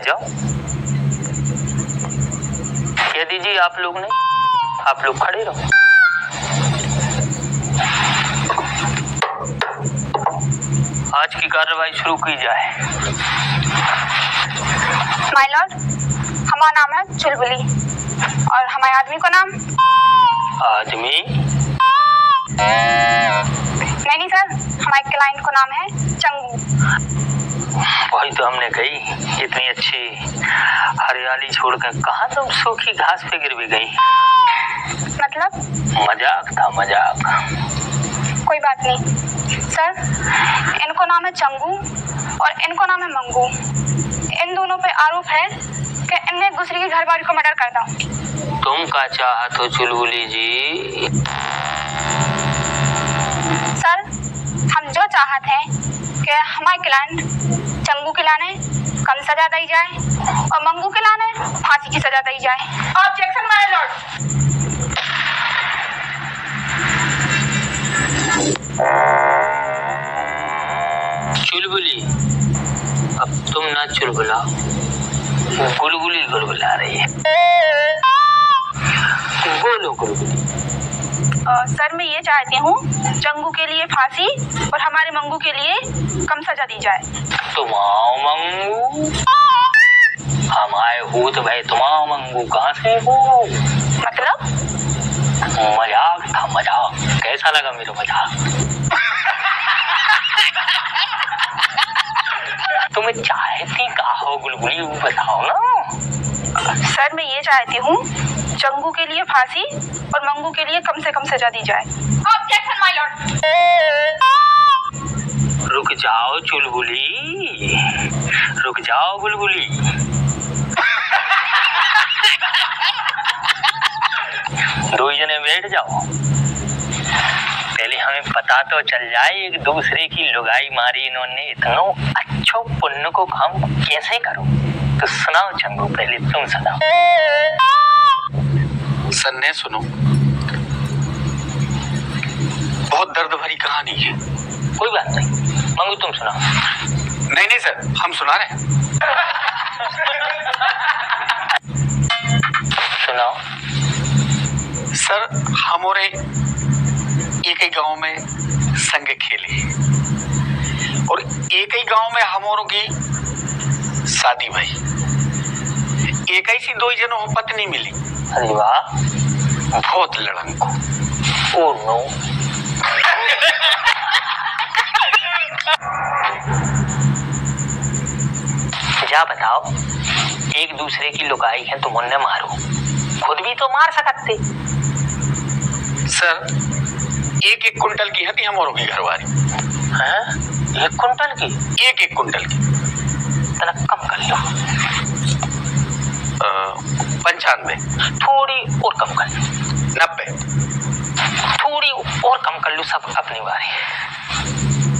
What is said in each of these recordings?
जाओ। कह दीजिए आप लोग नहीं, आप लोग खड़े रहो। आज की कार्रवाई शुरू की जाए। माय लॉर्ड, हमारा नाम है चुलबुली और हमारे आदमी का नाम आदमी? नहीं सर, हमारे क्लाइंट को नाम है चंगू। वही तो हमने कही, इतनी अच्छी हरियाली छोड़कर कहाँ तुम सूखी घास पे गिर भी गई। मतलब? मजाक था, मजाक। कोई बात नहीं सर, इनको नाम है चंगू और इनको नाम है मंगू। इन दोनों पे आरोप है कि इनने एक दूसरे की घरवाली को मर्डर कर दा। तुम का चाहत हो चुलबुली जी? सर, हम जो चाहते हैं कि हमारे क्लाइंट चंगू के लाने कम सजा दी जाए और मंगू के लाने फांसी की सजा दी जाए। Objection my Lord. चुलबुली, अब तुम ना चुलबुलाओ, गुलगुली गुलगुला रही है। बोलो गुलगुली। सर, मैं ये चाहती हूँ चंगू के लिए फांसी और हमारे मंगू के लिए कम सजा दी जाए। तुम आओ मंगू, हम आए हो तो भाई तुम आओ मंगू, कहाँ से हो? मतलब? मजाक था, मजाक। कैसा लगा मेरा मजाक? तुम्हें चाहती का हो गुलगुली, बताओ ना। सर, मैं ये चाहती हूँ चंगू के लिए फांसी और मंगू के लिए कम से कम सजा दी जाए। Objection my Lord. रुक जाओ चुलबुली, रुक जाओ गुलगुली। दो जने बैठ जाओ, पहले हमें पता तो चल जाए एक दूसरे की लुगाई मारी इन्होंने, इतनो अच्छो पुण्य को काम कैसे करो। तो सुनाओ चंगू, पहले तुम सुनाओ। सन्ने सुनो, बहुत दर्द भरी कहानी है। कोई बात नहीं, मंगू तुम सुनाओ। नहीं नहीं सर, हम सुना रहे हैं। सुनाओ। सर, हम और एक ही गांव में संग खेले और एक ही गांव में हम औरों की शादी भाई। एक ही सी दो जनों को पत्नी मिली। अरे वाह, बहुत लड़ंको। Oh no. जा बताओ, एक दूसरे की लुगाई है तुम उन्हें मारो, खुद भी तो मार सकते। सर, एक एक कुंटल की हती हम औरों की घरवाली। हैं? 1 कुंटल की? एक एक कुंटल की। तना कम कर लो। 95। थोड़ी और कम कर लो। 90। थोड़ी और कम कर लो, सब अपनी बारी।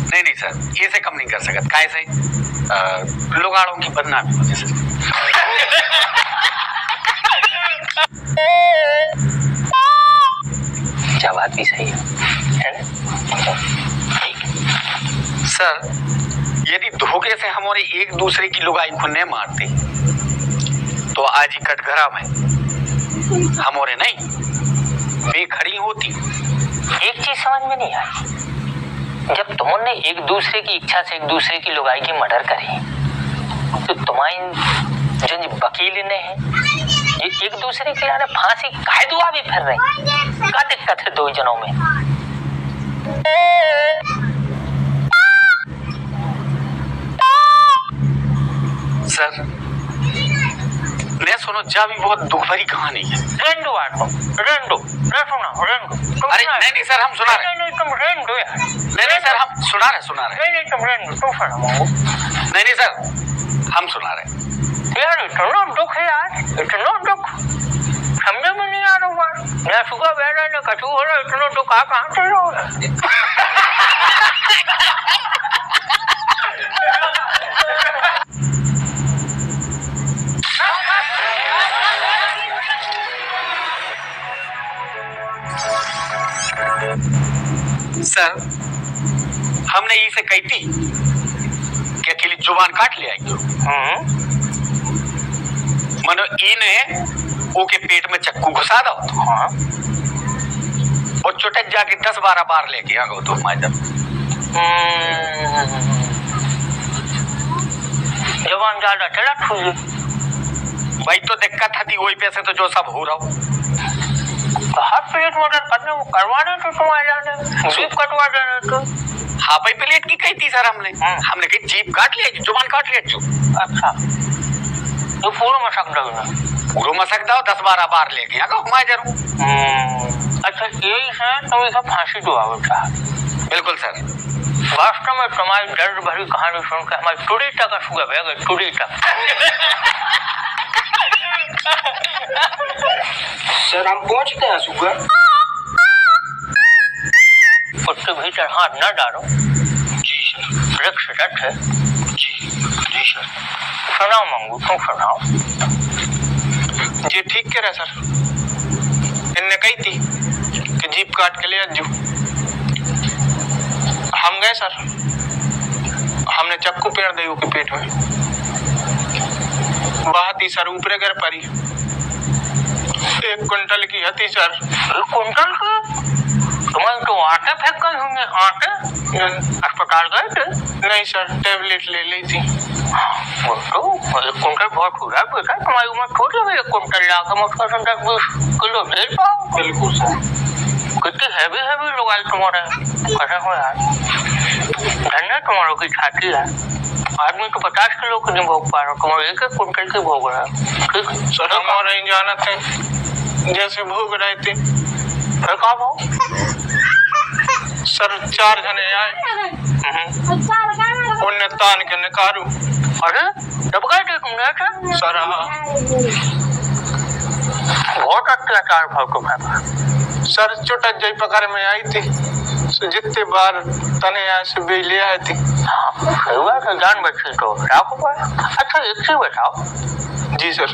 नहीं नहीं सर, ये से कम नहीं कर सकत। काय से? लुगाड़ों की बदनामी वजह से। क्या बात भी सही है ना? सर, यदि धोखे से हमारे एक दूसरे की लुगाई को न मारते तो आज ही कटघरा में हमारे नहीं बेखड़ी होती। एक चीज समझ में नहीं आई, जब तुमने एक दूसरे की इच्छा से एक दूसरे की लुगाई की मर्डर करी, तो तुम्हारी जो वकील ने है ये एक दूसरे के लिए फांसी काहे दुआ भी फिर रहे, क्या दिक्कत है दो जनों में? सर, ने सुनो, जा भी बहुत दुख भरी कहानी है। रेंडो आटो, रेंडो, ना सुना, रेंडो। अरे नहीं नहीं सर, हम सुना रहे। नहीं तुम रेंडो यार। नहीं सर, हम सुना रहे। नहीं तुम रेंडो, तुम सुना मंगू। नहीं सर, हम सुना रहे। यार इतना दुख है यार, इतना दुख समझ में नहीं आ रहा हुआ। ना सुबह बह रहा है ना कछु हो रहा, इतना दुख आ कहाँ से रहा? सर, हमने इसे कहती कि अकेली जुबान काट ले आई। मनो इने ओके पेट में चक्कू घुसा दो। हाँ और चुटक जाके 10-12 बार लेके आ गो तो माजर। जवान ज्यादा चला ठूजे भाई तो दिक्कत थी वही पैसे तो जो सब हो रहा हो। तो हाफ प्लेट मर्डर करने वो करवा दे तो तुम्हारे जाने जीप कटवा देने तो। हाफ प्लेट की कही थी सर हमने कही जीप काट लिया जुबान काट लिया जो। अच्छा तो पूरा मशक दो ना पूरा मशक दो 10-12 बार लेके आ गो माजर। अच्छा यही है तुम इसे फांसी दो चाह। बिल्कुल सर। वास्तव में तुम्हारी दर्द भरी कहानी सुनकर हमारी टूड़ी तक का सुगा बह गई टूड़ी तक। सर हम पहुंचते हैं सुगा। उसके भीतर हाथ न डालो। जी सर। वृक्ष रथ है। जी जी सर। सुनाओ मंगू तुम सुनाओ। जी ठीक कह रहा सर। इनने कही थी कि जीप काट के ले आजू। हम गए सर। हमने चक्कू पेड़ दी के पेट में बात ही सर ऊपरे घर परी 1 क्विंटल की हती सर। 1 क्विंटल की? तुम्हारे तो आटे फेंक गए होंगे आटे। अस्पताल गए थे? नहीं सर टेबलेट ले ली थी। वो तो 1 क्विंटल बहुत हो रहा है बेटा। तुम्हारी उम्र थोड़ी है 1 क्विंटल लाकर मुझको 10-20 किलो दे पाओ। बिल्कुल सर। कितनी हैवी लोग आए तुम्हारे कैसे हो यार। धन्य तुम्हारों की छाती है। आदमी तो 50 किलो की नहीं भोग पा रहा तुम्हारे 1 क्विंटल की भोग रहा है। ठीक सर हमारे ही जाना थे जैसे भोग रहे थे। फिर कहा भाव सर 4 जने आए उन्हें तान के निकालू। अरे जब गए थे तुमने ऐसे? सर बहुत अत्याचार भाव तुम्हारा। सर चुटक जई पकड़ में आई थी जितने बार तने आए से भी ले आए थे। सही बात है जान बची तो राखो पर। अच्छा एक चीज बताओ। जी सर।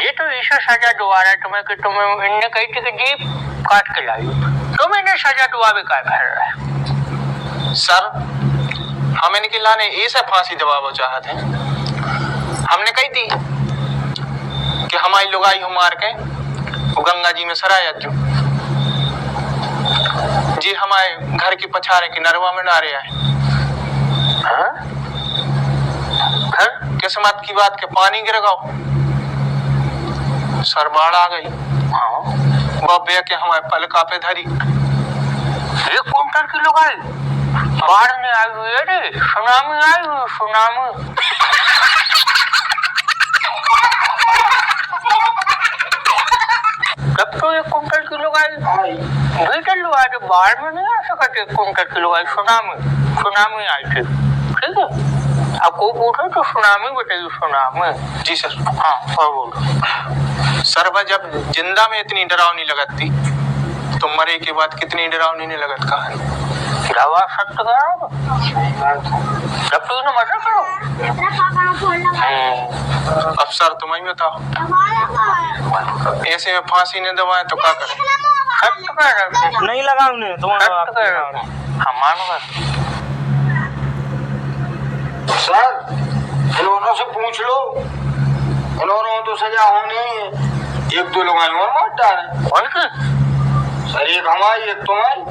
ये तो ईश्वर सजा दुआ रहा है तुम्हें कि तुम्हें इनने कही थी कि जीप काट के लाई तुम इन्हें सजा दुआ भी काय फैल रहा है। सर हम इनके लाने ऐसा फांसी दबाव चाहते हैं। हमने कही थी कि हमारी लोग आई हूँ मार के वो गंगा जी में सराया जो जी हमारे घर की पछारे की नरवा में डारे आए। किस्मत की बात के पानी गिर गओ सर बाढ़ आ गई। बब्बे के हमारे पलका पे धरी 1 क्विंटल की लोग आई बाढ़ ने आई हुई है रे। सुनामी आई हुई सुनामी। तब तो 1 क्विंटल की लोग आई भीतर लोग आए बाढ़ में नहीं आ सकते। 1 क्विंटल की लोग आई सुनामी आई थी। ठीक है आपको पूछो तो सुनामी बताइए सुनामी। जी सर। हाँ और बोलो। सर वह जब जिंदा में इतनी डरावनी लगत थी तो मरे के बाद कितनी डरावनी नहीं लगत कहानी। दवा सत्य करो जब तो इन्हें मजा करो। अब सर तुम ही बताओ ऐसे में फांसी ने दबाए तो क्या करें। सत्य करो नहीं लगा उन्हें तुम्हारा। हमारा सर इन्होंने से पूछ लो इन्होंने तो सजा होनी है। 1-2 लोग आए और मार डाले। कौन सी? सर एक हमारी एक तुम्हारी।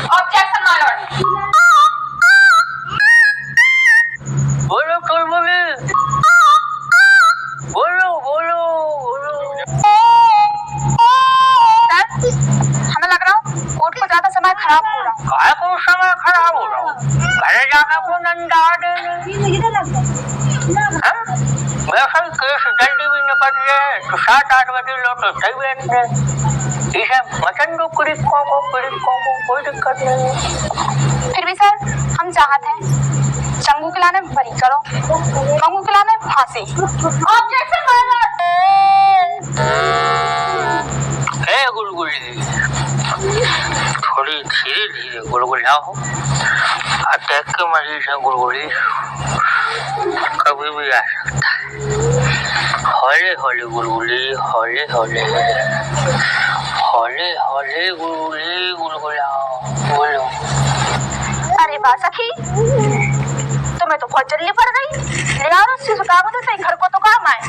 Objection my Lord. बोलो कोई बोले बोलो बोलो बोलो। सर हमें लग रहा है कोर्ट को ज्यादा समय खराब हो रहा है। काय को समय खराब हो रहा हूँ घरे जाकर को नंदा देने। वैसा ही केस जल्दी भी निपट जाए तो 7-8 बजे लौटो सही बैठने। इसे मचन दो कोई दिक्कत नहीं है। फिर भी सर हम चाहते हैं चंगू के लाने बरी करो मंगू के लाने फांसी। Objection my Lord. है गुलगुली थोड़ी धीरे धीरे गुलगुलाओ। अटैक के मरीज है गुलगुली कभी भी आ सकता है। हौले हौले गुलगुली हौले हौले हौले हौले गुले गुलगुलाओ बोलो। अरे वाह सखी, तुम्हें तो बहुत जल्दी पड़ गई। ले आओ रस्सी से काम तो सही, घर को तो काम आए।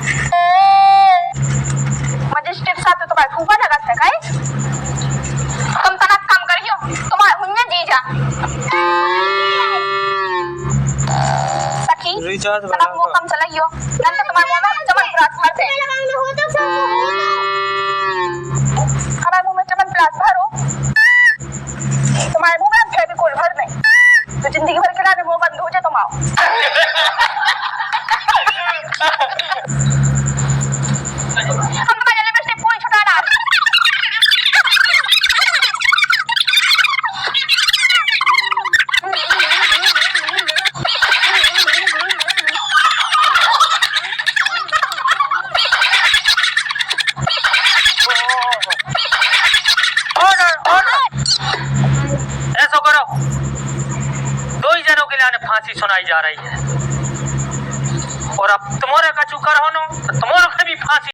मजिस्ट्रेट साहब तो तुम्हारे फूफा लगा सका है। तुम तनक काम करियो, तुम्हारे हुन्ने जी जा। सखी तनक मुंह कम चलाइयो, नहीं तो तुम्हारे मुंह में चमन प्लास भर दे। हमारे मुंह में चमन प्लास भरो, तुम्हारे मुंह में फेविकोल भर दे, तो जिंदगी भर के लिए मुंह बंद हो जाए। तुम आओ। हम तुम्हारे जले में से कोई छुटा ना। ऐसा करो, 2 ही जनों के लिए फांसी सुनाई जा रही है और अब तुम्हारे का चुकर हो नो, तो तुम्हारे को भी फांसी